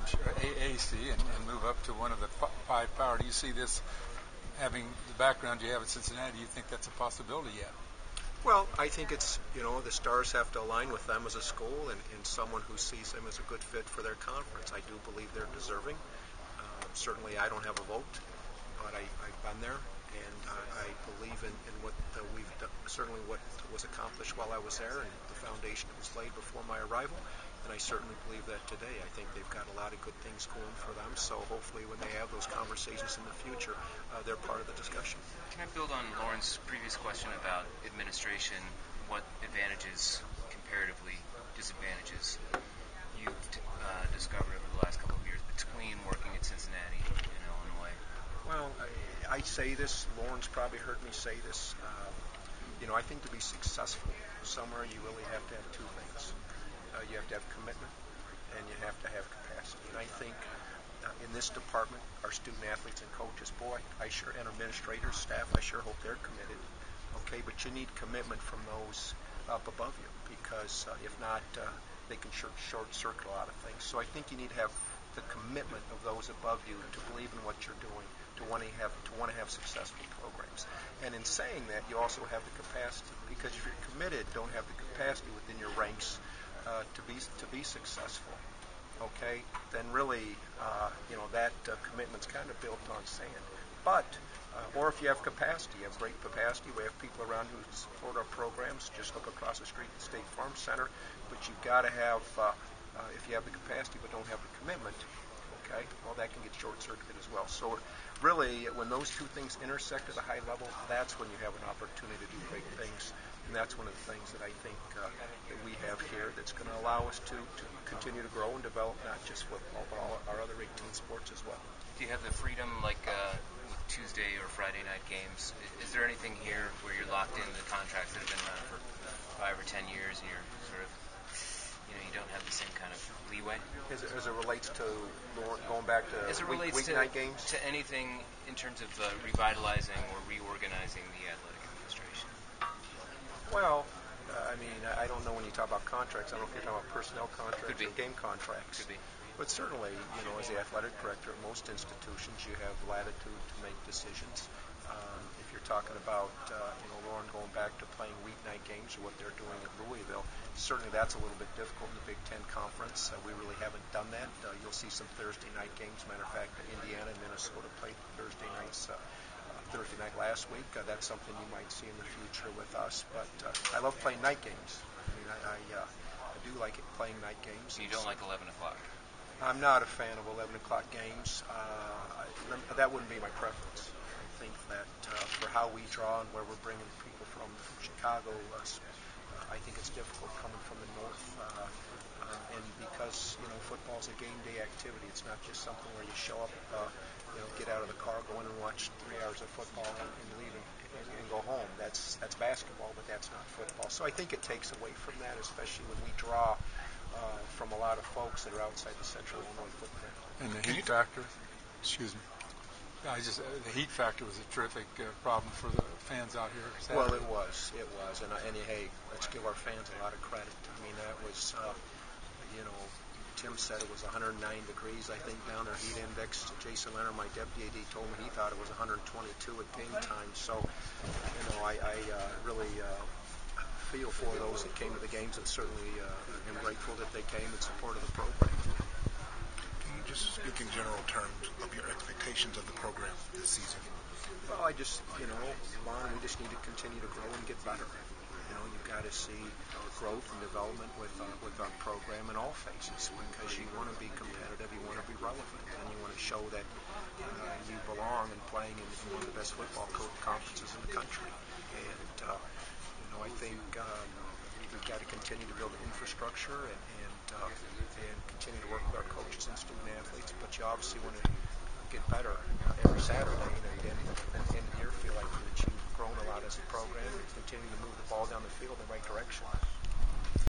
I'm sure, AAC and move up to one of the five power. Do you see this having the background you have at Cincinnati? Do you think that's a possibility yet? Well, I think it's, the stars have to align with them as a school and someone who sees them as a good fit for their conference. I do believe they're deserving. Certainly I don't have a vote, but I've been there, and I believe in what we've done, certainly what was accomplished while I was there and the foundation that was laid before my arrival. And I certainly believe that today. I think they've got a lot of good things going for them, so hopefully when they have those conversations in the future, they're part of the discussion. Can I build on Lauren's previous question about administration? What advantages, comparatively disadvantages, you've discovered over the last couple of years between working at Cincinnati and Illinois? Well, I say this, Lauren's probably heard me say this. I think to be successful somewhere, you really have to have two things. You have to have commitment, and you have to have capacity. And I think in this department, our student athletes and coaches, and administrators, staff, I sure hope they're committed. Okay, but you need commitment from those up above you, because if not, they can short circuit a lot of things. So I think you need to have the commitment of those above you to believe in what you're doing, to want to have successful programs. And in saying that, you also have the capacity, because if you're committed, don't have the capacity within your ranks to be successful, okay, then really, that commitment's kind of built on sand. But, or if you have capacity, you have great capacity. We have people around who support our programs. Just look across the street at the State Farm Center. But you've got to have, if you have the capacity but don't have the commitment, okay, well, that can get short-circuited as well. So really, when those two things intersect at a high level, that's when you have an opportunity to do great things. And that's one of the things that I think that we have here that's going to allow us to continue to grow and develop not just football, but all our other 18 sports as well. Do you have the freedom, like with Tuesday or Friday night games? Is there anything here where you're locked into the contracts that have been around for 5 or 10 years and you're sort of, you don't have the same kind of leeway? As it relates to going back to weeknight games? To anything in terms of revitalizing or reorganizing the athletic administration? Well, I don't know when you talk about contracts. I don't know if you're talking about personnel contracts or game contracts. Could be. But certainly, as the athletic director at most institutions, you have latitude to make decisions. If you're talking about, Lauren going back to playing weeknight games or what they're doing at Louisville, certainly that's a little bit difficult in the Big Ten Conference. We really haven't done that. You'll see some Thursday night games. Matter of fact, Indiana and Minnesota played Thursday nights. Thursday night last week. That's something you might see in the future with us. But I love playing night games. I do like playing night games. You don't like 11 o'clock? I'm not a fan of 11 o'clock games. That wouldn't be my preference. I think that for how we draw and where we're bringing people from Chicago, I think it's difficult coming from the north. And because, football is a game day activity, it's not just something where you show up, get out of the car, go in and watch 3 hours of football and leave and go home. That's basketball, but that's not football. So I think it takes away from that, especially when we draw from a lot of folks that are outside the central Illinois footprint. And the heat factor, excuse me. The heat factor was a terrific problem for the fans out here Saturday. Well, it was, and hey, let's give our fans a lot of credit. That was, Tim said it was 109 degrees, I think, down there, heat index. Jason Leonard, my deputy AD, told me he thought it was 122 at game time. So, I really feel for those that came to the games, and certainly am grateful that they came in support of the program. Can you just speak in general terms of your expectations of the program this season? Well, we just need to continue to grow and get better. You've got to see growth and development with our program in all phases, because you want to be competitive, you want to be relevant, and you want to show that you belong in playing in one of the best football conferences in the country. And I think we've got to continue to build infrastructure and continue to work with our coaches and student athletes. But you obviously want to get better every Saturday, and at the end of the year feel like that you've grown a lot as a program and continue to move the ball down the field in the right direction.